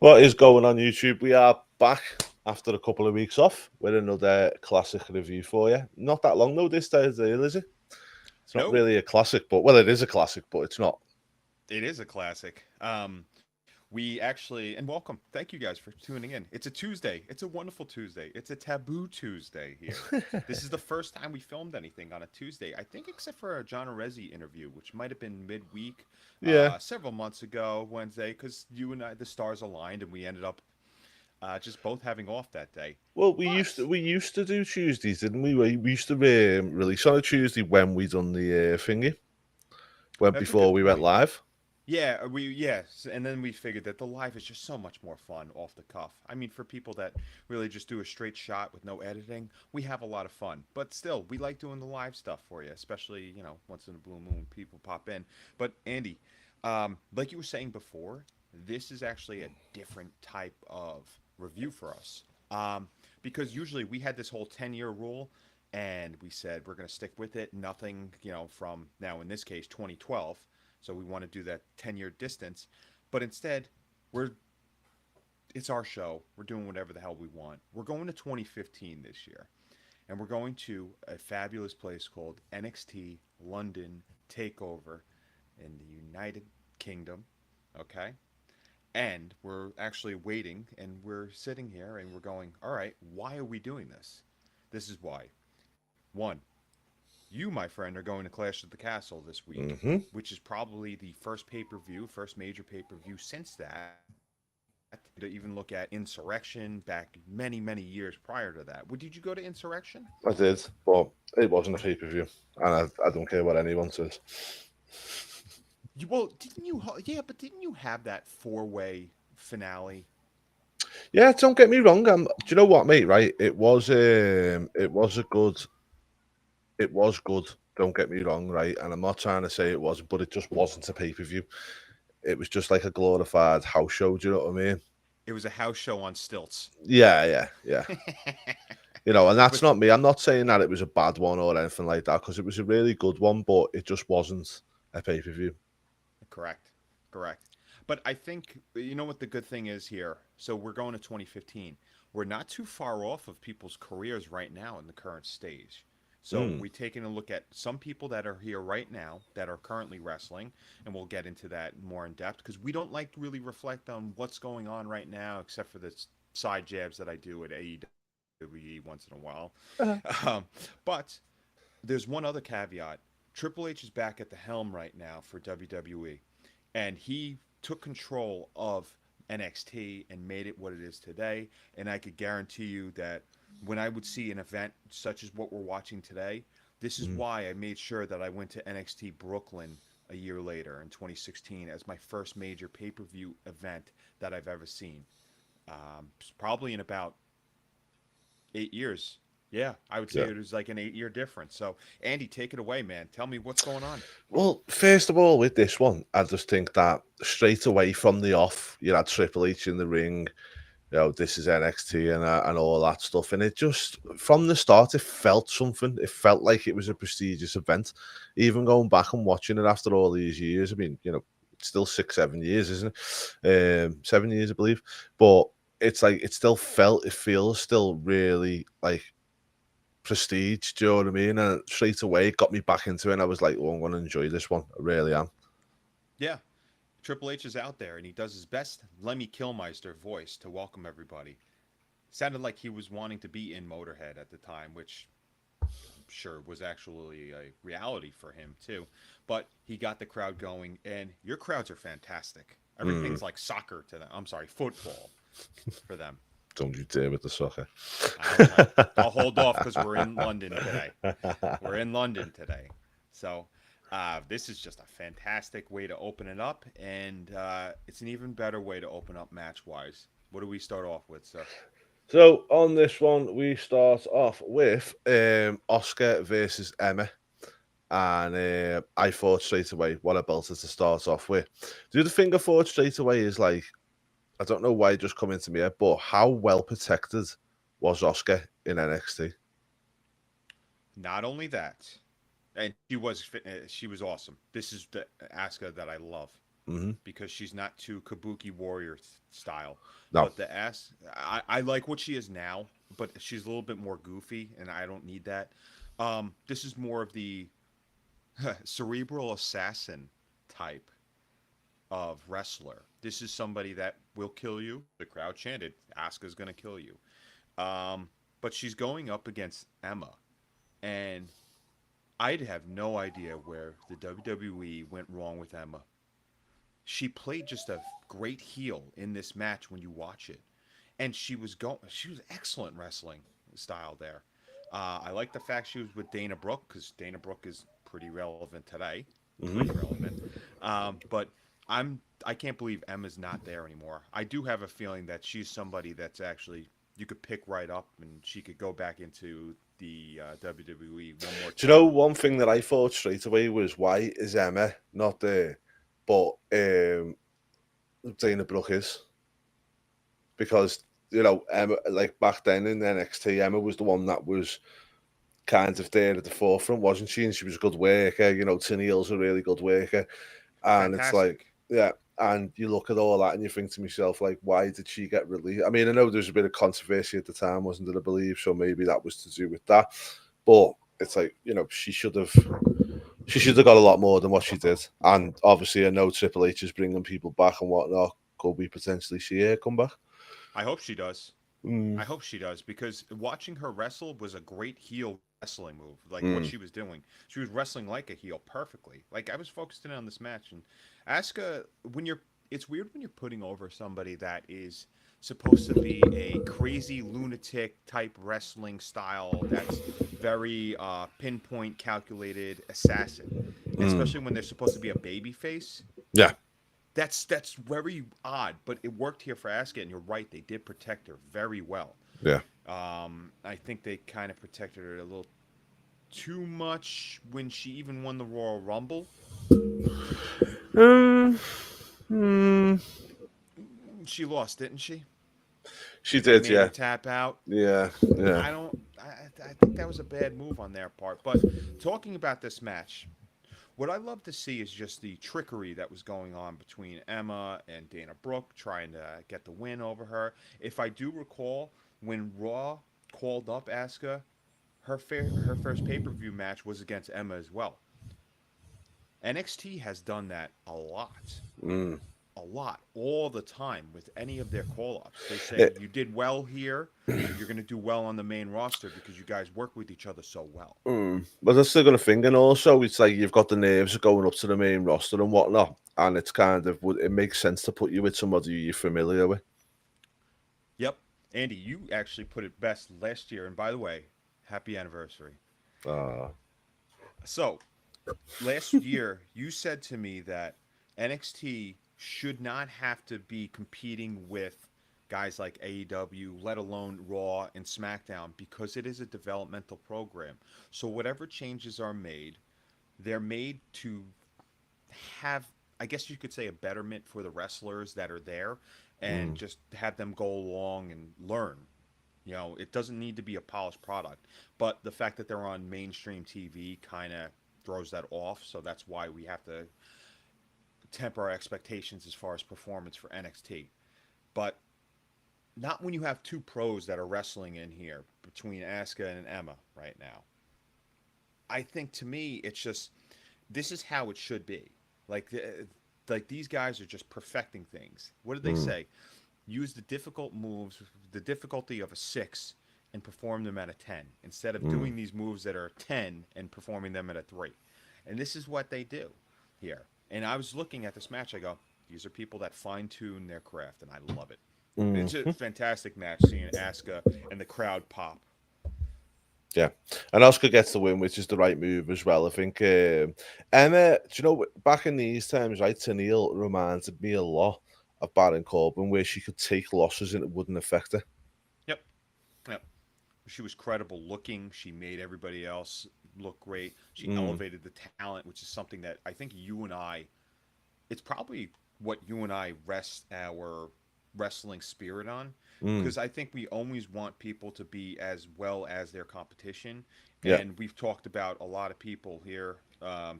What is going on YouTube? We are back after a couple of weeks off with another classic review for you. Not that long though this Thursday, is it? It's not No, really a classic, but well, it is a classic, but it's not. it is a classic. We actually, and welcome. Thank you guys for tuning in. It's a Tuesday. It's a wonderful Tuesday. It's a taboo Tuesday here. This is the first time we filmed anything on a Tuesday, I think, except for a John Arezzi interview, which might have been midweek, Yeah. several months ago, Wednesday, because you and I, the stars aligned, and we ended up just both having off that day. Well, we used to But we used to do Tuesdays, didn't we? We used to release on a Tuesday when we done the thingy, when that's a before good we went point. live. Yeah, yes, and then we figured that the live is just so much more fun off the cuff. I mean, for people that really just do a straight shot with no editing, we have a lot of fun. But still, we like doing the live stuff for you, especially once in a blue moon people pop in. But Andy, like you were saying before, this is actually a different type of review for us, because usually we had this whole 10-year rule. And we said we're going to stick with it. Nothing, from now in this case, 2012. So we want to do that 10-year distance. But instead, we're it's our show. We're doing whatever the hell we want. We're going to 2015 this year. And we're going to a fabulous place called NXT London Takeover in the United Kingdom. Okay? And we're actually waiting and we're sitting here and we're going, all right, why are we doing this? This is why. One, you, my friend, are going to Clash at the Castle this week, Hmm. which is probably the first pay per view, first major pay per view since that. To even look at Insurrection back many, many years prior to that. Did you go to Insurrection? I did, but it wasn't a pay-per-view, and I don't care what anyone says. Well, didn't you? Yeah, but didn't you have that four-way finale? Yeah, don't get me wrong. Do you know what, mate? Right, it was a good, it was good. Don't get me wrong, right? And I'm not trying to say it wasn't, but it just wasn't a pay per view. It was just like a glorified house show. Do you know what I mean? It was a house show on stilts. Yeah. And that's But not me. I'm not saying that it was a bad one or anything like that because it was a really good one, but it just wasn't a pay per view. correct, correct. But I think you know what the good thing is here. So we're going to 2015. We're not too far off of people's careers right now in the current stage. So Mm. we're taking a look at some people that are here right now that are currently wrestling, and we'll get into that more in depth because we don't like to really reflect on what's going on right now, except for the side jabs that I do at AEW once in a while. Uh-huh. But there's one other caveat. Triple H is back at the helm right now for WWE, and he took control of NXT and made it what it is today. And I could guarantee you that when I would see an event such as what we're watching today, this is Mm. why I made sure that I went to NXT Brooklyn a year later in 2016 as my first major pay per view event that I've ever seen. Probably in about 8 years. Yeah, I would say Yeah. it was like an 8 year difference. So, Andy, take it away, man. Tell me what's going on. Well, first of all, with this one, I just think that straight away from the off, you had Triple H in the ring. This is NXT and all that stuff. And it just, from the start, it felt something. It felt like it was a prestigious event. Even going back and watching it after all these years, I mean, it's still 6, 7 years, isn't it? 7 years, I believe. But it's like, it feels still really like prestige. Do you know what I mean? And straight away, it got me back into it. And I was like, oh, I'm going to enjoy this one. I really am. Yeah, Triple H is out there and he does his best Lemmy Kilmeister voice to welcome everybody. Sounded like he was wanting to be in Motorhead at the time, which I'm sure was actually a reality for him too. But he got the crowd going, and your crowds are fantastic. Mm, Everything's like soccer to them. I'm sorry, football for them. don't you dare with the soccer. I'll hold off because we're in London today. We're in London today. So this is just a fantastic way to open it up, and it's an even better way to open up match wise. What do we start off with, sir? So on this one, we start off with Oscar versus Emma, and I thought straight away what a belter to start off with. The other thing I thought straight away is like I don't know why it just come into me, but how well protected was Oscar in NXT? Not only that, and she was awesome. This is the Asuka that I love. Hmm. because she's not too kabuki warrior style. No. But I like what she is now, but she's a little bit more goofy, and I don't need that. This is more of the cerebral assassin type of wrestler. This is somebody that will kill you. The crowd chanted, Asuka's going to kill you. But she's going up against Emma. And I'd have no idea where the WWE went wrong with Emma. She played just a great heel in this match when you watch it. And she was excellent wrestling style there. I like the fact she was with Dana Brooke because Dana Brooke is pretty relevant today, pretty Hmm. relevant. But I can't believe Emma's not there anymore. I do have a feeling that she's somebody that's actually you could pick right up and she could go back into the WWE one more Do you know time. one thing that I thought straight away was why is Emma not there, but Dana Brooke is, because Emma, like back then in NXT, Emma was the one that was kind of there at the forefront, wasn't she? And she was a good worker. Tennille's a really good worker, and it's like, Fantastic. yeah. And you look at all that and you think to yourself, like, why did she get released? I mean, I know there was a bit of controversy at the time, wasn't there? I believe so. Maybe that was to do with that, but it's like she should have got a lot more than what she did. And obviously, I know Triple H is bringing people back and whatnot. Could we potentially see her come back? I hope she does. Mm, I hope she does because watching her wrestle was a great heel wrestling move. Like what mm, she was doing, she was wrestling like a heel perfectly. Like I was focused in on this match, and Asuka, it's weird when you're putting over somebody that is supposed to be a crazy lunatic type wrestling style that's very pinpoint calculated assassin, mm. especially when they're supposed to be a baby face. Yeah, That's very odd, but it worked here for Asuka, and you're right, they did protect her very well. yeah. I think they kind of protected her a little too much when she even won the Royal Rumble. Um, mm, She lost, didn't she? she They did, made her yeah, tap out. yeah, yeah. I don't. I think that was a bad move on their part. But talking about this match, what I love to see is just the trickery that was going on between Emma and Dana Brooke trying to get the win over her. If I do recall, when Raw called up Asuka, her first pay per view match was against Emma as well. NXT has done that Mm. a lot, all the time with any of their call ups. They say, It, you did well here, you're going to do well on the main roster because you guys work with each other so well. but that's still gonna thing, and also it's like you've got the nerves of going up to the main roster and whatnot, and it's kind of it makes sense to put you with somebody you're familiar with. Yep. Andy, you actually put it best last year. And by the way, happy anniversary. Uh, So, last year, you said to me that NXT should not have to be competing with guys like AEW, let alone Raw and SmackDown, because it is a developmental program. So, whatever changes are made, they're made to have, I guess you could say, a betterment for the wrestlers that are there and mm, just have them go along and learn. It doesn't need to be a polished product, but the fact that they're on mainstream TV kind of throws that off. So that's why we have to temper our expectations as far as performance for NXT. But not when you have two pros that are wrestling in here between Asuka and Emma right now. I think to me, it's just this is how it should be. Like, like these guys are just perfecting things. What did they mm, say? Use the difficult moves, the difficulty of a 6, and perform them at a 10 instead of mm. doing these moves that are 10 and performing them at a 3. And this is what they do here. And I was looking at this match. I go, these are people that fine tune their craft, and I love it. It's a Mm. fantastic match seeing Asuka and the crowd pop. Yeah, and Oscar gets the win, which is the right move as well. I think Emma, do you know, back in these times, right? Tennille reminded me a lot of Baron Corbin, where she could take losses and it wouldn't affect her. Yep. Yep. She was credible looking. She made everybody else look great. She Mm, elevated the talent, which is something that I think you and I it's probably what you and I rest our wrestling spirit on mm, because I think we always want people to be as well as their competition. yeah, And we've talked about a lot of people here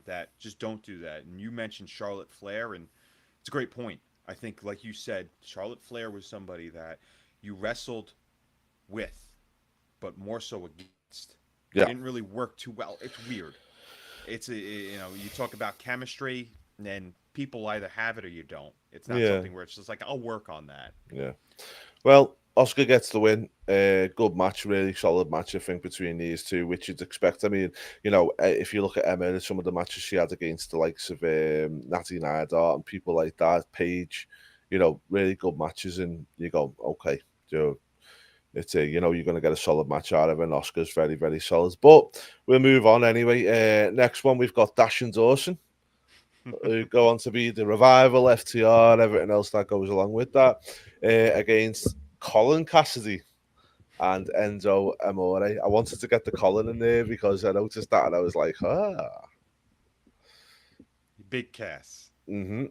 that just don't do that. And you mentioned Charlotte Flair, and It's a great point. I think, like you said, Charlotte Flair was somebody that you wrestled with, but more so against. You Yeah, didn't really work too well. It's weird. It's a, you talk about chemistry, and then people either have it or you don't. It's not yeah, something where it's just like I'll work on that. yeah. Well, Oscar gets the win. Good match, really solid match, I think, between these two, which you'd expect. I mean, if you look at Emma, some of the matches she had against the likes of Natty Naidar and people like that, Paige, really good matches, and you go, okay, it's you're going to get a solid match out of it. And Oscar's very, very solid. But we'll move on anyway. Next one, we've got Dash and Dawson, who go on to be the Revival, FTR, everything else that goes along with that, against Colin Cassidy and Enzo Amore. I wanted to get the Colin in there because I noticed that and I was like, Big Cass, mm-hmm,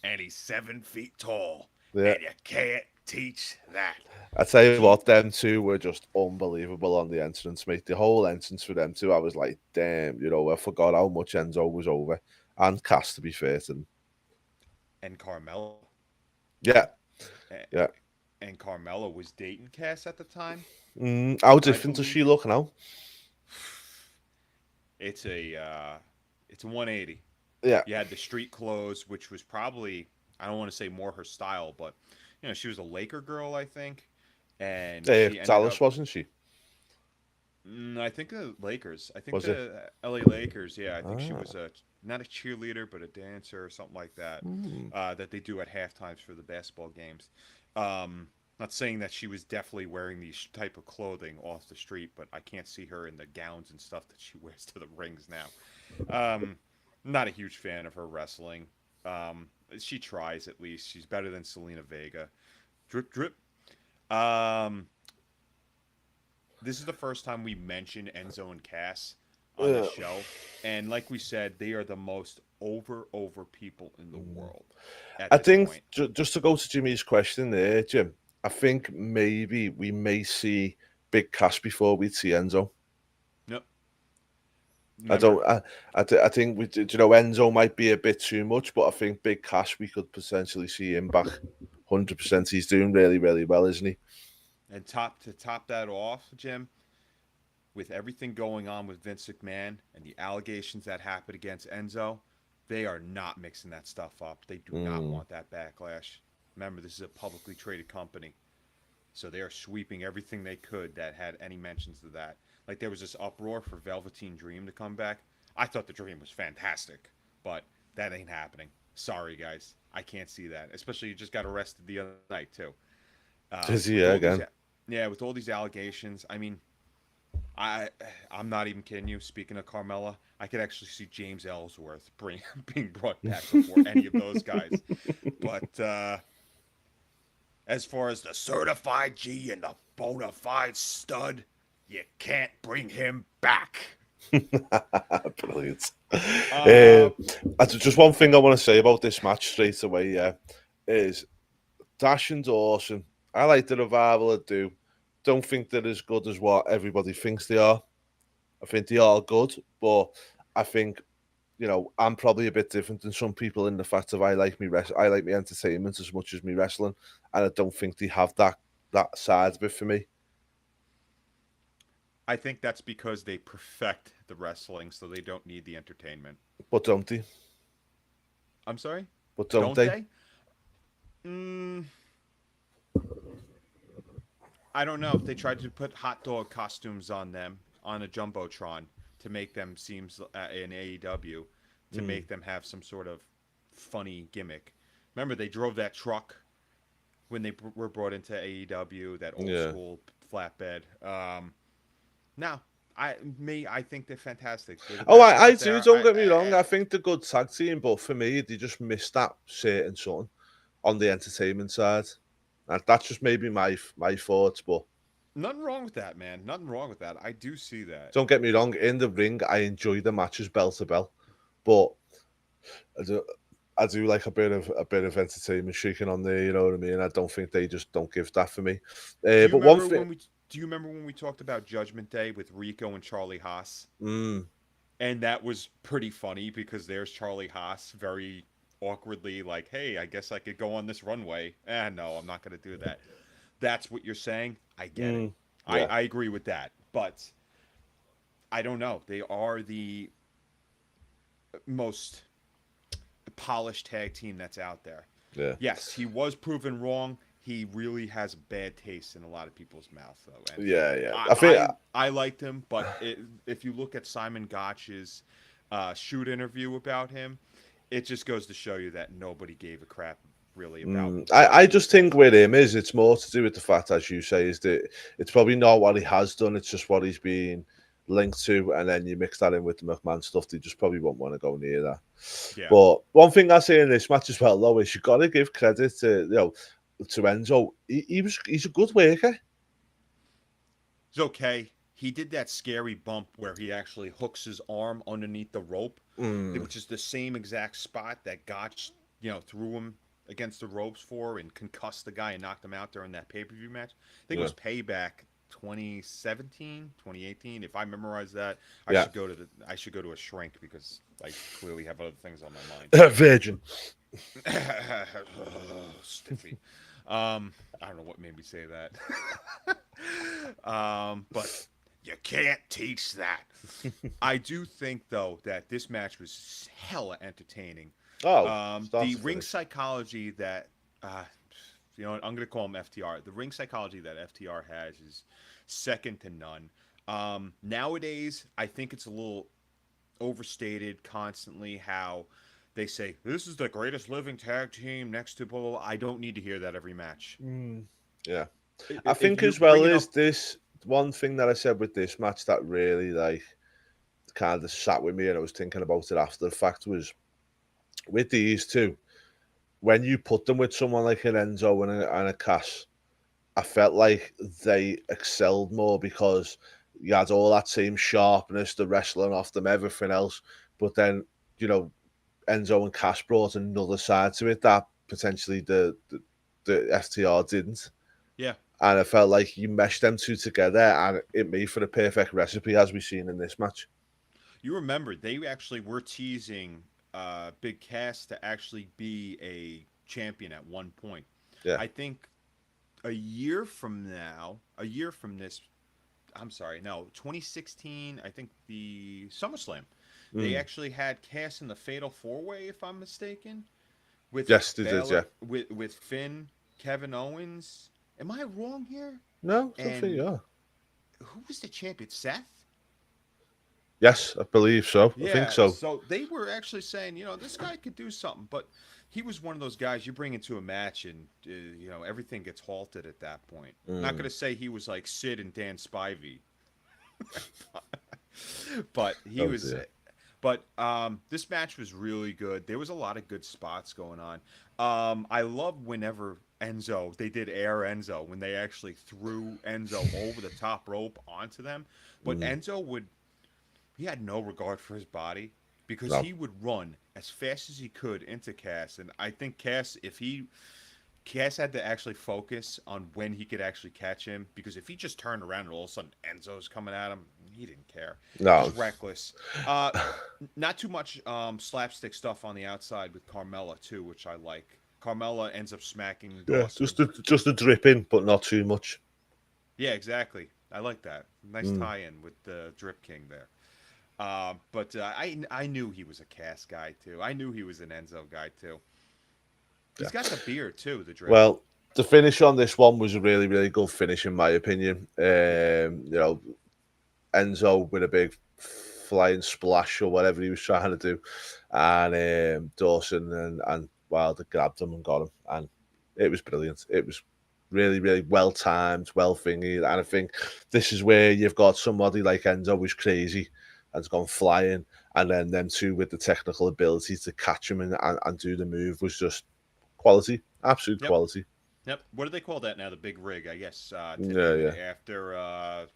and he's 7 feet tall, yeah. and you can't teach that. I tell you Keep what, them two were just unbelievable on the entrance, mate. The whole entrance for them two, I was like, damn, I forgot how much Enzo was over. And Cass, to be fair to them. and Carmella, Yeah, A- yeah. and Carmella was dating Cass at the time, How I different does she believe. look now? It's a uh, it's a 180. Yeah. You had the street clothes, which was probably, I don't want to say more her style, but she was a Laker girl, I think, and she ended Dallas, up. wasn't she? I think the Lakers. I think Was it? the LA Lakers. Yeah, I think she was Ah. a not a cheerleader, but a dancer or something like that. Hmm. That they do at half times for the basketball games. Not saying that she was definitely wearing these type of clothing off the street, but I can't see her in the gowns and stuff that she wears to the rings now. Um, Not a huge fan of her wrestling. She tries at least. She's better than Selena Vega. Drip drip. Um, this is the first time we mention Enzo and Cass on this Yeah. show, and like we said, they are the most over people in the Mm. world at I this think point. just to go to Jimmy's question there, Jim. I think maybe we may see Big Cash before we see Enzo. Nope. I Remember, don't. I think Enzo might be a bit too much, but I think Big Cash we could potentially see him back. 100%. He's doing really, really well, isn't he? and top that off, Jim, with everything going on with Vince McMahon and the allegations that happened against Enzo, they are not mixing that stuff up. They do not Mm. want that backlash. Remember, this is a publicly traded company. So they are sweeping everything they could that had any mentions of that. Like there was this uproar for Velveteen Dream to come back. I thought the Dream was fantastic, but that ain't happening. Sorry, guys, I can't see that. Especially you just got arrested the other night too. Is he With all these, again? yeah, with all these allegations. I mean, I I'm not even kidding you. Speaking of Carmella, I could actually see James Ellsworth being brought back before any of those guys. But as far as the certified G and the bona fide stud, you can't bring him back. Brilliant. Uh, Just one thing I want to say about this match straight away, yeah, is Dash and Dawson. I like the revival I do. Don't think they're as good as what everybody thinks they are. I think they are good, but I think I'm probably a bit different than some people in the fact that I like me entertainment as much as me wrestling, and I don't think they have that side of it for me. I think that's because they perfect the wrestling, so they don't need the entertainment. But don't they? I'm sorry, But don't don't they? they? Mm, I don't know. If they tried to put hot dog costumes on them on a jumbotron to make them seem in AEW to Mm, make them have some sort of funny gimmick. Remember, they drove that truck when they were brought into AEW, that old yeah. school flatbed. No, I think they're fantastic. They're the Oh, best I out do. there. Don't get me wrong. I think they're good tag team, but for me, they just missed that certain something on the entertainment side. And that's just maybe my thoughts, but Nothing wrong with that, man. Nothing wrong with that. I do see that. don't get me wrong. In the ring, I enjoy the matches bell to bell, but I do, I do like a bit of entertainment shaking on there. You know what I mean? I don't think they just don't give that for me. Do you But one remember thing, when we do you remember when we talked about Judgment Day with Rico and Charlie Haas? mm, And that was pretty funny because there's Charlie Haas, very awkwardly like, hey, I guess I could go on this runway. No, I'm not going to do that. That's what you're saying. I get it. Mm, yeah, I agree with that. But I don't know. They are the most polished tag team that's out there. yeah, Yes, he was proven wrong. He really has a bad taste in a lot of people's mouth, though. And yeah. I I think I liked him, but if you look at Simon Gotch's shoot interview about him, it just goes to show you that nobody gave a crap really about what I he just said. think with him is it's more to do with the fact, as you say, is that it's probably not what he has done. It's just what he's been linked to, and then you mix that in with the McMahon stuff. They just probably won't want to go near that. Yeah. But one thing I say in this match as well, though, is you got to give credit to to Enzo. He's a good worker. It's okay. He did that scary bump where he actually hooks his arm underneath the rope, Mm, which is the same exact spot that Gotch, threw him against the ropes for and concussed the guy and knocked him out during that pay-per-view match. I think it yeah, was Payback 2017, 2018. If I memorize that, yeah. I should go to a shrink because I clearly have other things on my mind. Virgin. Stiffy. I don't know what made me say that. But you can't teach that. I do think though that this match was hella entertaining. Oh, start The to ring finish. psychology that I'm gonna call him FTR. The ring psychology that FTR has is second to none. Nowadays, I think it's a little overstated constantly how they say this is the greatest living tag team next to blah, blah, blah. I don't need to hear that every match. Yeah. I If think you're as well bringing is up, this one thing that I said with this match that really like kind of sat with me, and I was thinking about it after the fact, was with these two, when you put them with someone like an Enzo and a Cass, I felt like they excelled more because you had all that same sharpness, the wrestling off them, everything else. But then, you know, Enzo and Cass brought another side to it that potentially the FTR didn't. yeah, And I felt like you meshed them two together, and it made for the perfect recipe, as we've seen in this match. you remember they actually were teasing Big Cass to actually be a champion at one point. Yeah. I think a year from this, I'm sorry, no, 2016, I think the SummerSlam, they Mm. actually had Cass in the Fatal Four Way, if I'm mistaken, with Yes, they did. Yeah. Balor, with Finn, Kevin Owens. Am I wrong here? No, I don't think And you are. who was the champion? Seth? Yes, I believe so. I think Yeah, so. so they were actually saying, this guy could do something, but he was one of those guys you bring into a match and everything gets halted at that point. Not going Mm. to say he was like Sid and Dan Spivey, but he Oh was. dear. But this match was really good. There was a lot of good spots going on. I love whenever they did Air Enzo, when they actually threw Enzo over the top rope onto them. But Mm. he had no regard for his body because No. he would run as fast as he could into Cass. And I think Cass had to actually focus on when he could actually catch him, because if he just turned around and all of a sudden Enzo's coming at him, he didn't care. No. Just reckless. Uh, Not too much slapstick stuff on the outside with Carmella too, which I like. Carmella ends up smacking Yeah, Dawson. just a dripping, but not too much. Yeah, exactly. I like that. Nice Mm. tie-in with the Drip King there. But I knew he was a Cass guy too. I knew he was an Enzo guy too. Yeah. He's got the beard too, the Drip. Well, the finish on this one was a really, really good finish, in my opinion. Enzo with a big flying splash or whatever he was trying to do, and Dawson and Wilder grabbed him and got him, and it was brilliant. It was really, really well timed, well thingy, and I think this is where you've got somebody like Enzo who's crazy and's gone flying, and then them two with the technical ability to catch him and do the move was just quality, absolute Yep. quality. Yep. What do they call that now? The big rig, I guess, to Yeah, name it yeah. after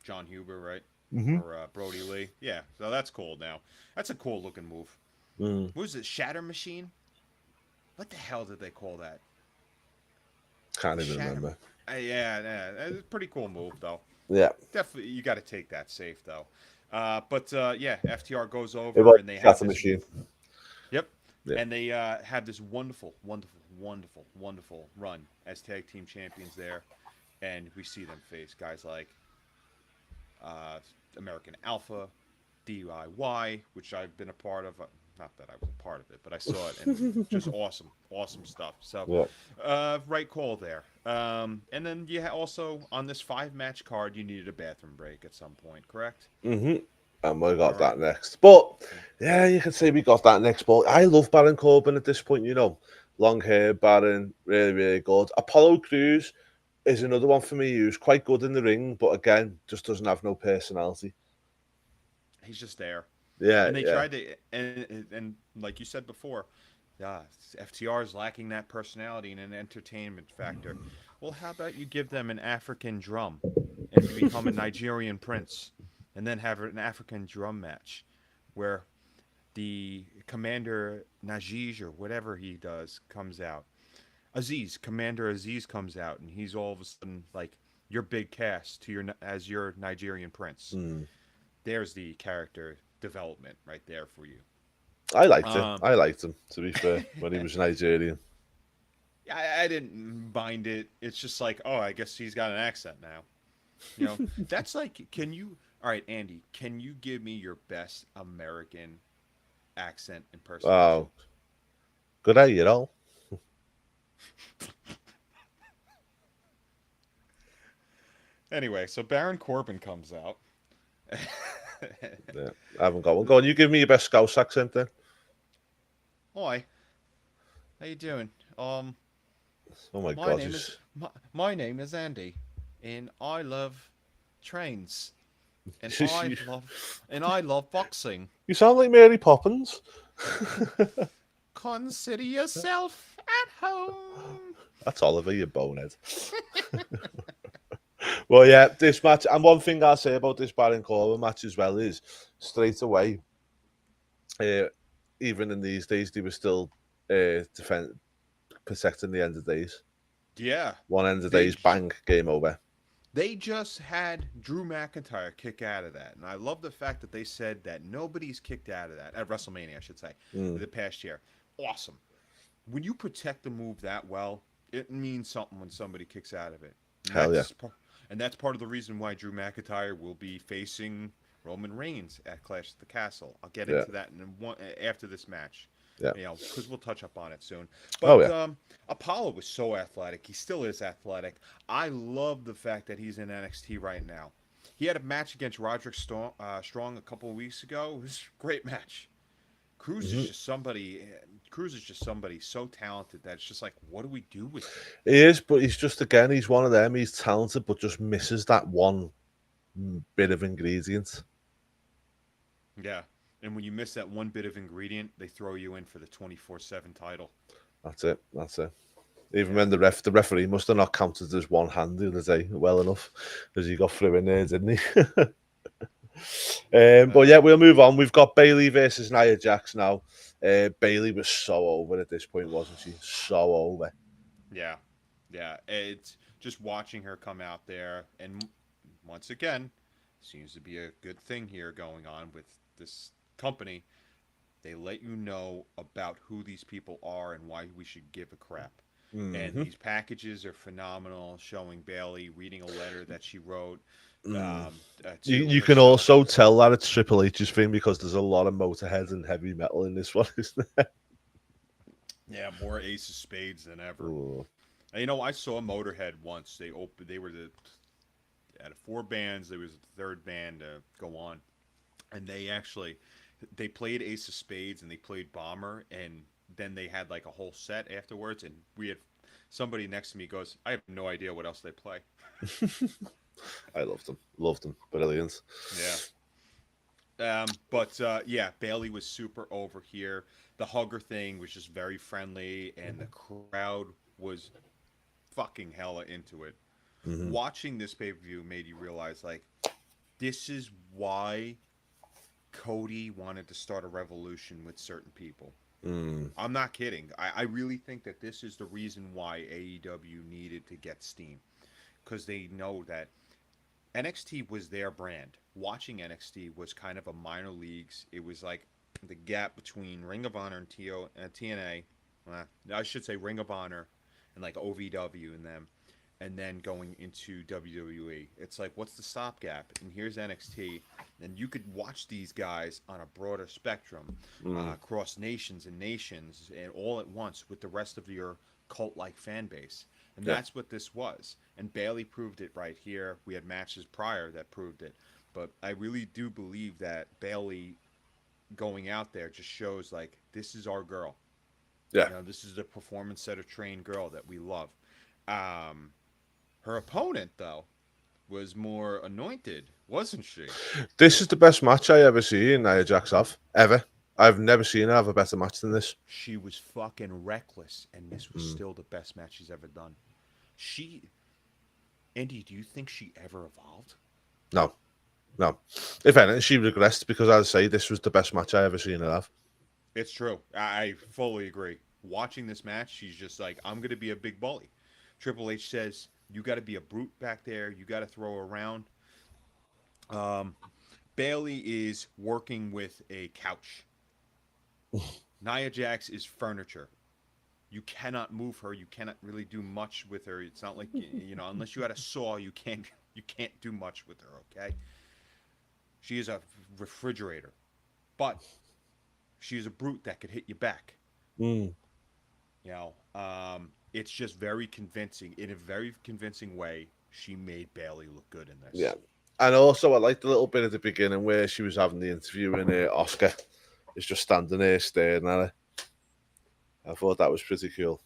John Huber, right? Mm-hmm. Or Brody Lee. Yeah. So that's cool now. That's a cool looking move. Mm, What was it? Shatter Machine? What the hell did they call that? can't even Shatter. remember. Yeah. It's a pretty cool move though. Yeah, Definitely, you got to take that safe though. But yeah, FTR goes it over was and they have Shatter this Machine. Yep. Yeah. And they have this wonderful, wonderful, wonderful, wonderful run as tag team champions there. And we see them face guys like uh, American Alpha, DIY, which I've been a part of. Not that I was a part of it, but I saw it and just awesome, awesome stuff. So, Yeah. right call there. And then you also on this 5 match card, you needed a bathroom break at some point, correct? Mm-hmm. And we All got right. that next. But yeah, you can say we got that next. But I love Baron Corbin at this point, you know. Long hair, Baron, really, really good. Apollo Crews is another one for me who's quite good in the ring, but again, just doesn't have no personality. He's just there. Yeah, And they yeah. tried to, and like you said before, yeah, FTR is lacking that personality and an entertainment factor. Well, how about you give them an African drum and become a Nigerian prince, and then have an African drum match, where the Commander Najee or whatever he does comes out. Commander Aziz comes out, and he's all of a sudden like your big cast to your as your Nigerian prince. Mm. There's the character development right there for you. I liked it. Um, I liked him, to be fair, when he was Nigerian. I didn't mind it. It's just like, oh, I guess he's got an accent now. You know, that's like, can you? All right, Andy, can you give me your best American accent impersonation? Wow. Good day, you know. Anyway, so Baron Corbin comes out. Yeah, I haven't got one. Go on, you give me your best Scouse accent then. Hi, how you doing? Oh my My God, name is Andy, and I love trains, and I love boxing. you sound like Mary Poppins. Consider yourself at home. That's Oliver, you bonehead. Well, yeah, this match, and one thing I'll say about this Baron Corbin match as well is straight away, uh, even in these days, they were still protecting the end of days. Yeah, One end of they days, bang, game over. they just had Drew McIntyre kick out of that, and I love the fact that they said that nobody's kicked out of that at WrestleMania, I should say, Mm, the past year. Awesome. When you protect the move that well, it means something when somebody kicks out of it, and hell yeah. that's part of the reason why Drew McIntyre will be facing Roman Reigns at Clash at the Castle. I'll get Yeah, into that in one after this match, yeah. you know, because we'll touch up on it soon. Oh But yeah. Apollo was so athletic. He still is athletic. I love the fact that he's in NXT right now. He had a match against Roderick Strong a couple of weeks ago. It was a great match. Cruz is Hmm. just somebody. Cruz is just somebody so talented that it's just like, what do we do with him? He is, but he's just again, he's one of them. He's talented, but just misses that one bit of ingredient. Yeah. And when you miss that one bit of ingredient, they throw you in for the 24/7 title. That's it. That's it. Even Yeah. when the referee must have not counted as one hand the other day well enough, because he got through in there, didn't he? But yeah, Uh, we'll move on. We've got Bailey versus Nia Jax now. Bailey was so over at this point, wasn't she? So over. yeah. Yeah. It's just watching her come out there. And once again, seems to be a good thing here going on with this company. They let you know about who these people are and why we should give a crap. And Hmm. these packages are phenomenal, showing Bailey reading a letter that she wrote Mm. to You can herself. also tell that it's Triple H's thing because there's a lot of Motorhead and heavy metal in this one, isn't there? Yeah, more Ace of Spades than ever. Ooh. And, you know, I saw Motorhead once. They were out of 4 bands. There was the third band to go on, and they played Ace of Spades and they played Bomber, and then they had like a whole set afterwards. And we had somebody next to me goes, "I have no idea what else they play." I loved them. Loved them. Brilliant. Yeah. But yeah, Bailey was super over here. The hugger thing was just very friendly, and the crowd was fucking hella into it. Hmm. Watching this pay per view made you realize, like, this is why Cody wanted to start a revolution with certain people. Mm. I'm not kidding. I really think that this is the reason why AEW needed to get steam, because they know that NXT was their brand. Watching NXT was kind of a minor leagues. It was like the gap between Ring of Honor and TNA. I should say Ring of Honor and like OVW and them, and then going into WWE. It's like, what's the stopgap? And here's NXT, and you could watch these guys on a broader spectrum, Mm, across nations and nations, and all at once with the rest of your cult-like fan base. And yeah. that's what this was. And Bailey proved it right here. We had matches prior that proved it. But I really do believe that Bailey going out there just shows like this is our girl. Yeah. You know, this is the performance center trained girl that we love. Um, Her opponent though was more anointed, wasn't she? This is the best match I ever seen Nia Jax have. Ever. I've never seen her have a better match than this. She was fucking reckless, and this was Mm, still the best match she's ever done. She, Andy, do you think she ever evolved? no. No. If anything, she regressed because, as I say, this was the best match I ever seen her have. It's true. I fully agree. Watching this match, she's just like, I'm gonna be a big bully. Triple H says, you got to be a brute back there. You got to throw around. Um, Bailey is working with a couch. Nia Jax is furniture. You cannot move her. You cannot really do much with her. It's not like you know, unless you had a saw, you can't do much with her. Okay, she is a refrigerator, but she is a brute that could hit you back. Mm, You know, it's just very convincing. In a very convincing way, she made Bailey look good in yeah. this. And also, I liked the little bit at the beginning where she was having the interview and Oscar is just standing there staring at her. I thought that was pretty cool.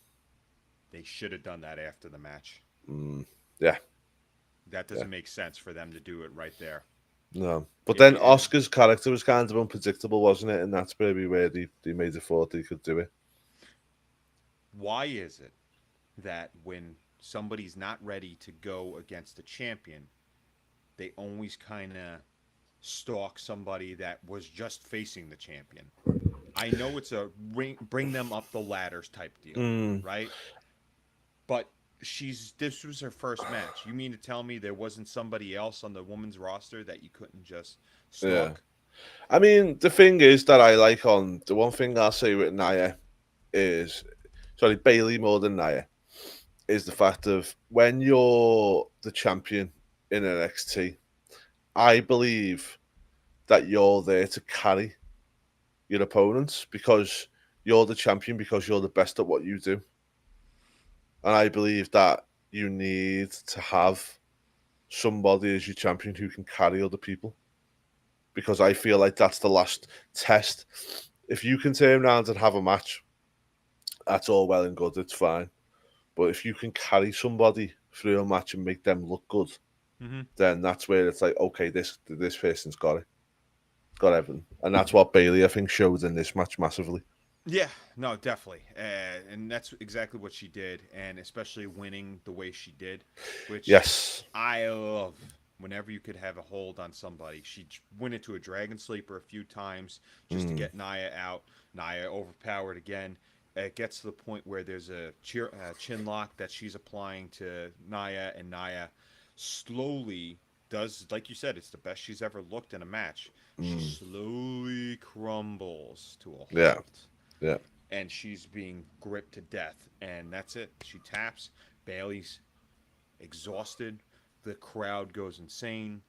They should have done that after the match. Mm, yeah, That yeah. doesn't make sense for them to do it right there. No. But If then you, Oscar's character was kind of unpredictable, wasn't it? And that's maybe where they made it thought they could do it. why is it that when somebody's not ready to go against a champion, they always kind of stalk somebody that was just facing the champion? I know it's a bring them up the ladders type deal, Mm, right? But this was her first match. You mean to tell me there wasn't somebody else on the women's roster that you couldn't just yeah. stalk? I mean, the thing is that I like on the one thing I'll say with Nia is, sorry, Bailey more than Nia, is the fact of when you're the champion in NXT, I believe that you're there to carry your opponents because you're the champion because you're the best at what you do. And I believe that you need to have somebody as your champion who can carry other people because I feel like that's the last test. If you can turn around and have a match, that's all well and good, it's fine. But if you can carry somebody through a match and make them look good, Mm-hmm. then that's where it's like, okay, this person's got everything, and that's what Bailey I think showed in this match massively. Yeah, no, definitely, and that's exactly what she did, and especially winning the way she did, which Yes. I love. Whenever you could have a hold on somebody, she went into a dragon sleeper a few times just to Mm, get Nia out. Nia overpowered again. It gets to the point where there's a chin lock that she's applying to Nia, and Nia slowly does, like you said, it's the best she's ever looked in a match. She mm, slowly crumbles to a yeah. halt, Yeah. and she's being gripped to death, and that's it. She taps. Bailey's exhausted. The crowd goes insane.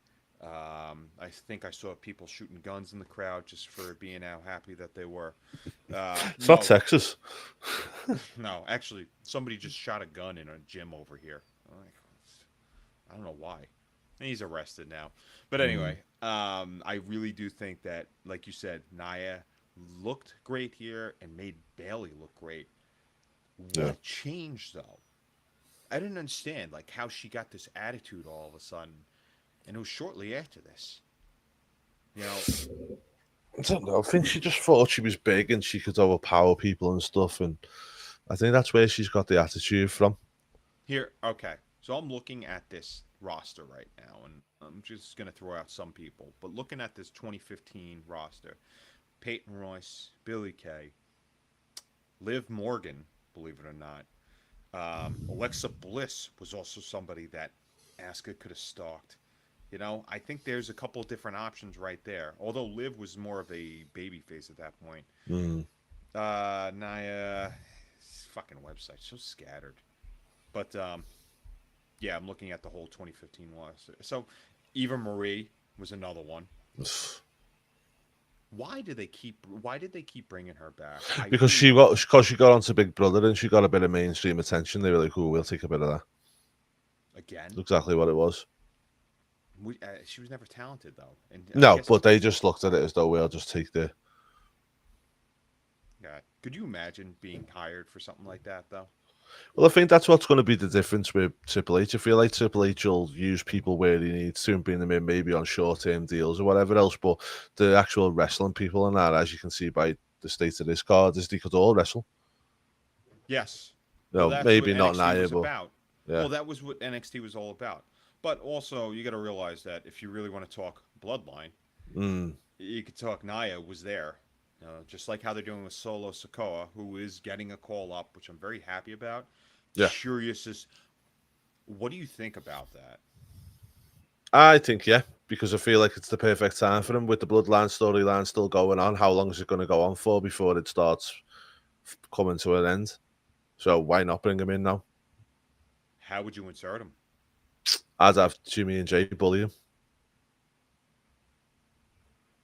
I think I saw people shooting guns in the crowd just for being how happy that they were. It's not No, Texas. no, actually, somebody just shot a gun in a gym over here. I don't know why. And he's arrested now. But Mm, anyway, I really do think that, like you said, Nia looked great here and made Bailey look great. yeah. What changed though? I didn't understand like how she got this attitude all of a sudden, and it was shortly after this. You know, I don't know. I think she just thought she was big and she could overpower people and stuff, and I think that's where she's got the attitude from. here, okay. So I'm looking at this roster right now, and I'm just gonna throw out some people. But looking at this 2015 roster, Peyton Royce, Billy Kay, Liv Morgan, believe it or not, Alexa Bliss was also somebody that Asuka could have stalked. You know, I think there's a couple different options right there. Although Liv was more of a baby face at that point. Mm. Nia, fucking website so scattered. But yeah, I'm looking at the whole 2015 was. So Eva Marie was another one. Why did they keep bringing her back? I Because really she got onto Big Brother and she got a bit of mainstream attention. They were like, "Cool, we'll take a bit of that." again. Exactly what it was. She was never talented though, and I No, guess but they just looked at it as though we'll just take the. yeah. Could you imagine being hired for something like that though? Well, I think that's what's going to be the difference with Triple H. I feel like Triple H will use people where he needs to and bring them in maybe on short-term deals or whatever else. But the actual wrestling people and that, as you can see by the state of this card, is they could all wrestle. Yes. Well, No, that's what maybe not NXT Nia, was but about. yeah. Well, that was what NXT was all about. But also, you got to realize that if you really want to talk bloodline, Mm. you could talk Nia was there. Just like how they're doing with Solo Sokoa, who is getting a call up, which I'm very happy about. Yeah. Curious as what do you think about that? I think, yeah, because I feel like it's the perfect time for him with the bloodline storyline still going on. How long is it going to go on for before it starts coming to an end? So why not bring him in now? How would you insert him? I'd have Jimmy and Jay bully him.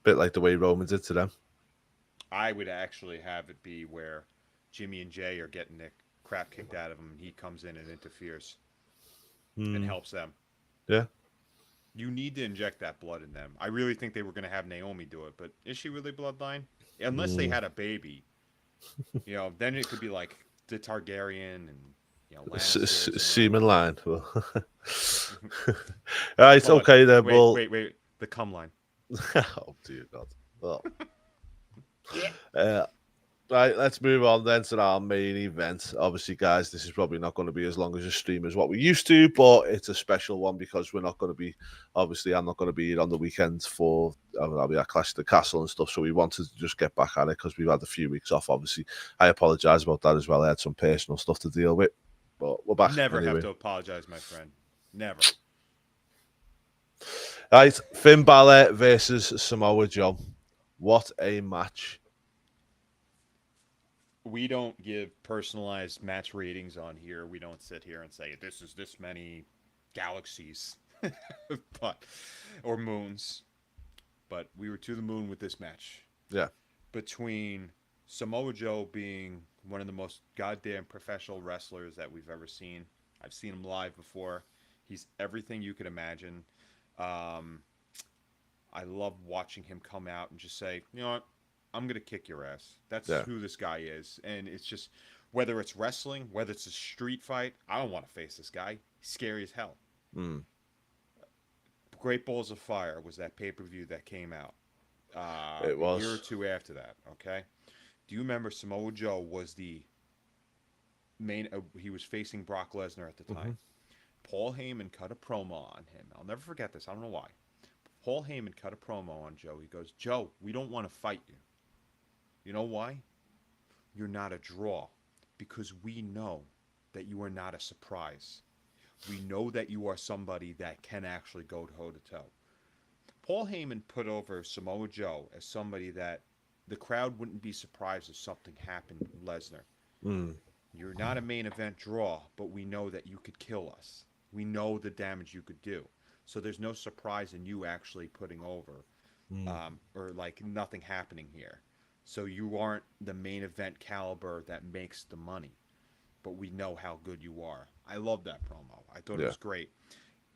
Bit like the way Roman did to them. I would actually have it be where Jimmy and Jay are getting the crap kicked out of him, and he comes in and interferes and helps them. Yeah. You need to inject that blood in them. I really think they were going to have Naomi do it, but is she really bloodline? Unless they had a baby, then it could be like the Targaryen and Seaman line. Right, okay then. Wait. The cum line. Oh dear God. Well. Right, let's move on then to our main event. Obviously, guys, this is probably not going to be as long as a stream as what we used to, but it's a special one because we're not going to be, obviously, I'm not going to be here on the weekend for, I'll be at Clash of the Castle and stuff, so we wanted to just get back at it because we've had a few weeks off, obviously. I apologise about that as well. I had some personal stuff to deal with, but we're back Never anyway. have to apologise, my friend. Never. Right, Finn Balor versus Samoa Joe. What a match. We don't give personalized match ratings on here. We don't sit here and say this is this many galaxies or moons. But we were to the moon with this match. Yeah. Between Samoa Joe being one of the most goddamn professional wrestlers that we've ever seen. I've seen him live before. He's everything you could imagine. I love watching him come out and just say, you know what? I'm going to kick your ass. That's who this guy is. And it's just, whether it's wrestling, whether it's a street fight, I don't want to face this guy. He's scary as hell. Great Balls of Fire was that pay-per-view that came out. It was. A year or two after that, okay? Do you remember Samoa Joe was the main, he was facing Brock Lesnar at the time. Paul Heyman cut a promo on him. I'll never forget this. I don't know why. Paul Heyman cut a promo on Joe. He goes, Joe, we don't want to fight you. You know why? You're not a draw. Because we know that you are not a surprise. We know that you are somebody that can actually go toe to toe. Paul Heyman put over Samoa Joe as somebody that the crowd wouldn't be surprised if something happened with Lesnar. You're not a main event draw, but we know that you could kill us. We know the damage you could do. So there's no surprise in you actually putting over or like nothing happening here. So you aren't the main event caliber that makes the money, but we know how good you are. I love that promo. I thought it was great.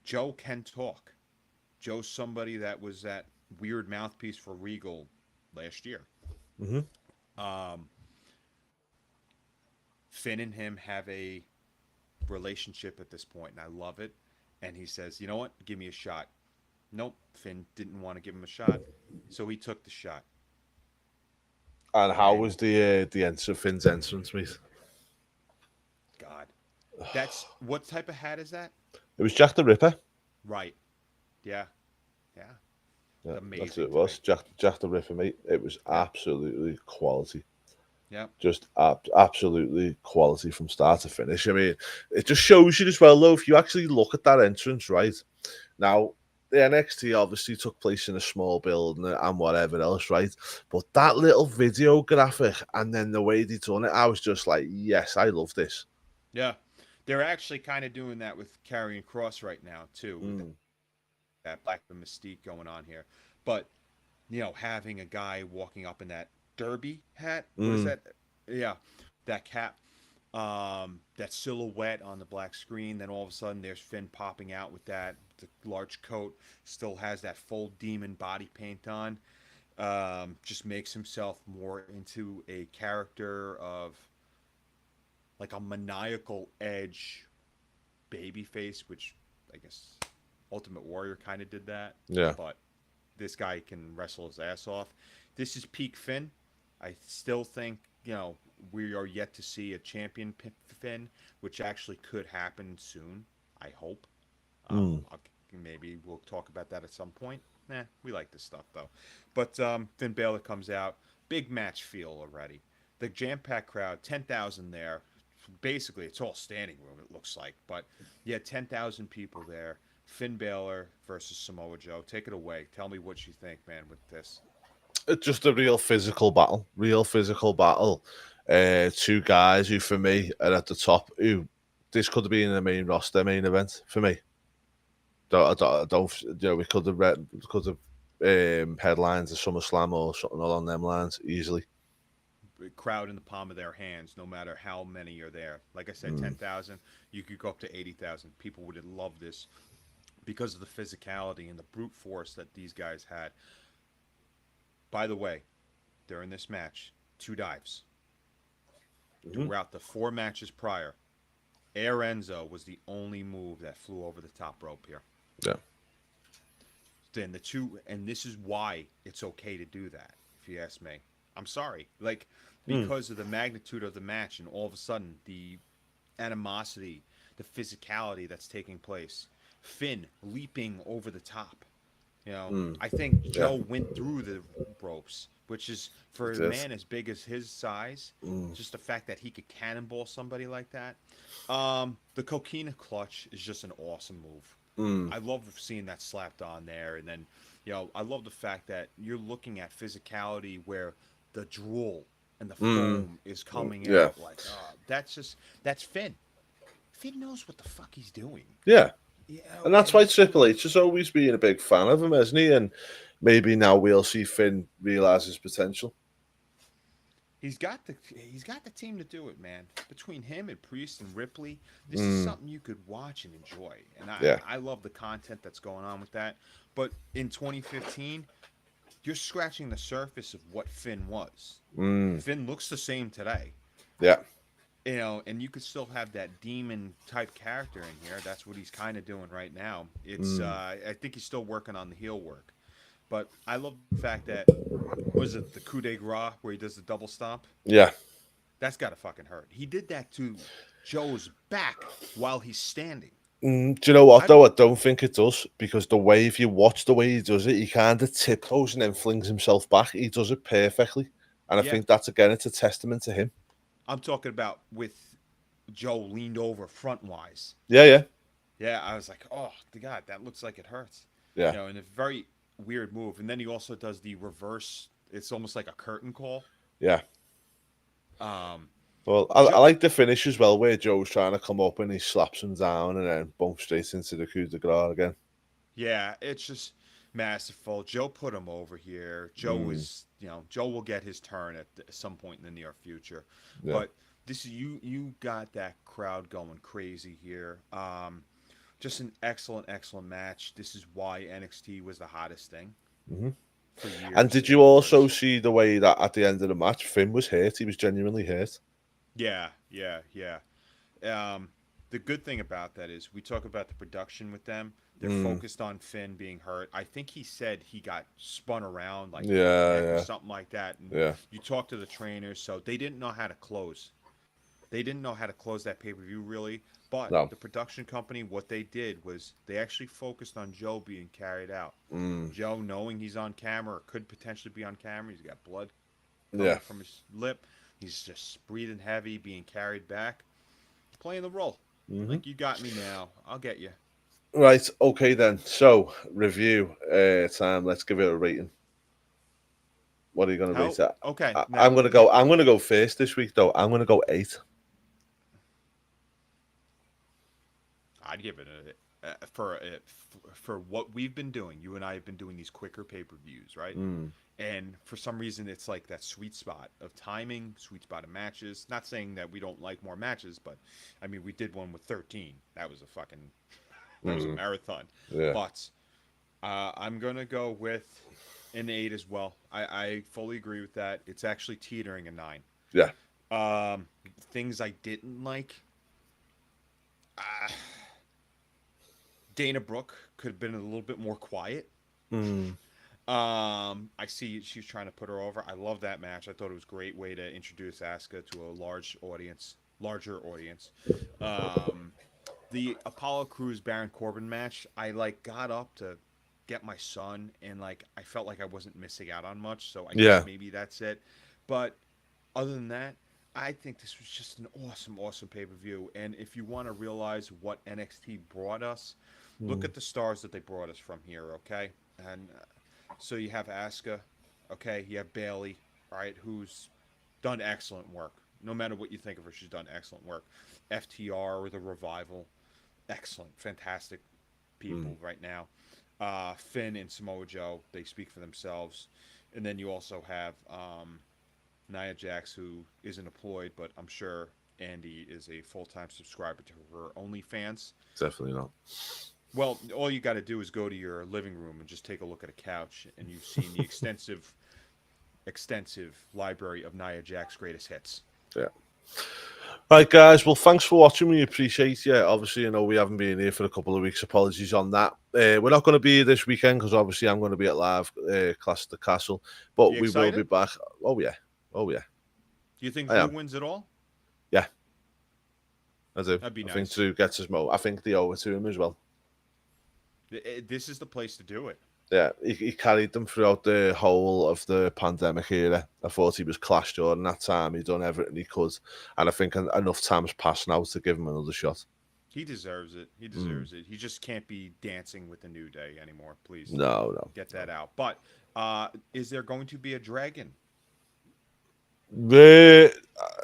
Joe can talk. Joe's somebody that was that weird mouthpiece for Regal last year. Finn and him have a relationship at this point, and I love it. And he says, you know what? Give me a shot. Nope. Finn didn't want to give him a shot, so he took the shot. And how was the Finn's entrance, mate? God. That's, what type of hat is that? It was Jack the Ripper. Right. Yeah. Amazing. That's what it was. Jack the Ripper, mate. It was absolutely quality. Yeah. Just absolutely quality from start to finish. I mean, it just shows you as well, though, if you actually look at that entrance, right? Now, the NXT obviously took place in a small building and whatever else, right? But that little video graphic and then the way they done it, I was just like, yes, I love this. Yeah, they're actually kind of doing that with Karrion Cross right now too, with Mm, that Black Mystique going on here. But having a guy walking up in that derby hat, what is mm, that? Yeah, that cap, that silhouette on the black screen. Then all of a sudden, there's Finn popping out with that the large coat, still has that full demon body paint on. Just makes himself more into a character of like a maniacal edge baby face, which I guess Ultimate Warrior kind of did that, yeah. but this guy can wrestle his ass off. This is peak Finn. I still think we are yet to see a champion Finn, which actually could happen soon. I hope. Mm. Maybe we'll talk about that at some point. We like this stuff though. But Finn Balor comes out, big match feel already. The jam-packed crowd, 10,000 there. Basically, it's all standing room. It looks like, but yeah, 10,000 people there. Finn Balor versus Samoa Joe. Take it away. Tell me what you think, man, with this. It's just a real physical battle. Real physical battle. Two guys who, for me, are at the top. Who this could have been the main roster main event for me. We could have headlines of SummerSlam or something along them lines easily. Crowd in the palm of their hands, no matter how many are there. Like I said, Mm. 10,000. You could go up to 80,000. People would love this because of the physicality and the brute force that these guys had. By the way, during this match, two dives. Mm-hmm. Throughout the four matches prior, Air Enzo was the only move that flew over the top rope here. Yeah. Then the two, and this is why it's okay to do that, if you ask me. I'm sorry. Like, Mm. because of the magnitude of the match and all of a sudden the animosity, the physicality that's taking place. Finn leaping over the top. Mm. I think Yeah. Joe went through the ropes, which is for It a is. man as big as his size, Mm. just the fact that he could cannonball somebody like that. The coquina clutch is just an awesome move. Mm. I love seeing that slapped on there, and then I love the fact that you're looking at physicality where the drool and the Mm. foam is coming Yeah. out like that's Finn. Finn knows what the fuck he's doing. Yeah. And that's And why he's Triple H has always been a big fan of him, hasn't he? And maybe now we'll see Finn realise his potential. he's got the team to do it, man. Between him and Priest and Ripley, this is Mm. something you could watch and enjoy. And I Yeah. I love the content that's going on with that. But in 2015, you're scratching the surface of what Finn was. Mm. Finn looks the same today. Yeah. And you could still have that demon type character in here. That's what he's kind of doing right now. It's Mm. I think he's still working on the heel work, but I love the fact that was it the coup de grace where he does the double stomp. Yeah. That's gotta fucking hurt. He did that to Joe's back while he's standing. Do you know what I though? don't. I don't think it does because the way if you watch the way he does it, he kind of tiptoes and then flings himself back. He does it perfectly, and I Yeah, think that's again it's a testament to him. I'm talking about with Joe leaned over front wise. Yeah, yeah, Yeah, I was like, oh, the God, that looks like it hurts. yeah, And a very weird move. And then he also does the reverse. It's almost like a curtain call. yeah. Um, Well, I Joe, like the finish as well, where Joe's trying to come up and he slaps him down and then boom straight into the coup de grace again. yeah, it's just masterful. Joe put him over here. Joe Mm, is, Joe will get his turn at some point in the near future. yeah. But this is you got that crowd going crazy here. Just an excellent, excellent match. This is why NXT was the hottest thing Hmm. for And years did you and also years. see the way that at the end of the match, Finn was hurt? He was genuinely hurt. Yeah, yeah, yeah. Um, the good thing about that is we talk about the production with them. They're Mm, focused on Finn being hurt. I think he said he got spun around like in his yeah, neck or yeah, something like that. And yeah. you talk to the trainers, so they didn't know how to close. They didn't know how to close that pay per view really. But No. the production company, what they did was they actually focused on Joe being carried out. Mm, Joe knowing he's on camera or could potentially be on camera. He's got blood yeah. coming from his lip. He's just breathing heavy, being carried back, playing the role. Hmm. Like, you got me now. I'll get you. Right, okay then. So review time. Let's give it a rating. What are you going to rate How? it? Okay, I'm now going to go. I'm going to go first this week, though. I'm going to go 8. I'd give it for what we've been doing. You and I have been doing these quicker pay-per-views, right? Mm. And for some reason, it's like that sweet spot of timing, sweet spot of matches. Not saying that we don't like more matches, but I mean, we did one with 13. That was a fucking that was a Mm. marathon. Yeah. But I'm gonna go with an 8 as well. I fully agree with that. It's actually teetering a 9. Yeah. Things I didn't like. Uh, Dana Brooke could have been a little bit more quiet. Mm. I see she's trying to put her over. I love that match. I thought it was a great way to introduce Asuka to a larger audience. Um, the Apollo Crews Baron Corbin match, I like got up to get my son, and like I felt like I wasn't missing out on much. So I guess Yeah. maybe that's it. But other than that, I think this was just an awesome, awesome pay per view. And if you want to realize what NXT brought us, look Mm. at the stars that they brought us from here, okay? And so you have Asuka, okay? You have Bailey, right? Who's done excellent work. No matter what you think of her, she's done excellent work. FTR or the Revival, excellent, fantastic Mm. people right now. Finn and Samoa Joe, they speak for themselves. And then you also have Nia Jax, who isn't employed, but I'm sure Andy is a full time subscriber to her OnlyFans. Definitely not. Well, all you got to do is go to your living room and just take a look at a couch, and you've seen the extensive library of Nia Jax's greatest hits. Yeah. Right, guys. Well, thanks for watching. We appreciate you. Obviously, we haven't been here for a couple of weeks. Apologies on that. We're not going to be here this weekend because obviously I'm going to be at live Clash at the Castle, but You we will be excited? back. Oh yeah. Oh yeah. Do you think I Drew am. wins it all? Yeah, I do. That'd be I think nice. Drew gets his mo. I think they owe it to him as well. This is the place to do it. Yeah, he carried them throughout the whole of the pandemic era. I thought he was Clash during that time. He'd done everything he could, and I think enough time's passed now to give him another shot. He deserves it. He Mm. deserves it. He just can't be dancing with the New Day anymore. Please No, no, get no. that out. But is there going to be a dragon? No,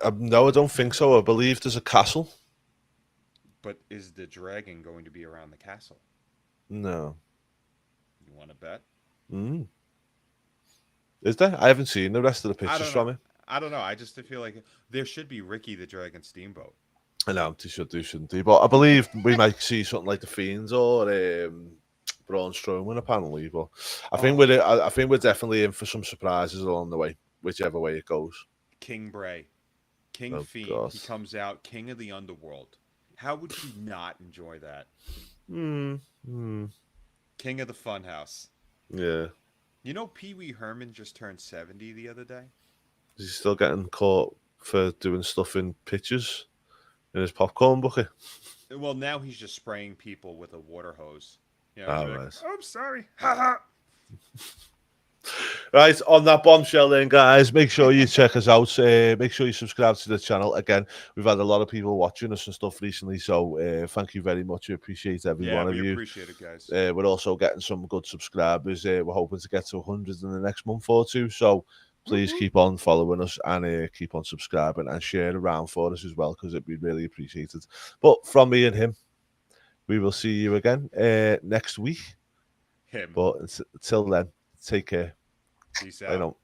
I don't think so. I believe there's a castle. But is the dragon going to be around the castle? No. You want to bet? Mm. Is there? I haven't seen the rest of the I pictures don't from know. it. I don't know. I just feel like there should be Ricky the Dragon Steamboat. I know they should do, shouldn't they? But I believe we might see something like the Fiends or Braun Strowman apparently. But Oh, I think we're definitely in for some surprises along the way, whichever way it goes. King Bray, King Oh Fiend. God. He comes out, King of the Underworld. How would you not enjoy that? Hmm. Hmm. King of the Funhouse. Yeah. You know, Pee Wee Herman just turned 70 the other day. Is he still getting caught for doing stuff in pictures in his popcorn bucket? Well, now he's just spraying people with a water hose. You know, he's Ah, like, right. oh, I'm sorry. Ha Right, on that bombshell then, guys, make sure you check us out. Make sure you subscribe to the channel. Again, we've had a lot of people watching us and stuff recently, so thank you very much. We appreciate every Yeah, one of we you. appreciate it, guys. We're also getting some good subscribers. We're hoping to get to 100 in the next month or two, so Whoop, please whoop. keep on following us and keep on subscribing and share around for us as well, because it'd be really appreciated. But from me and him, we will see you again next week. Him. But until then, take care. Peace I out. know.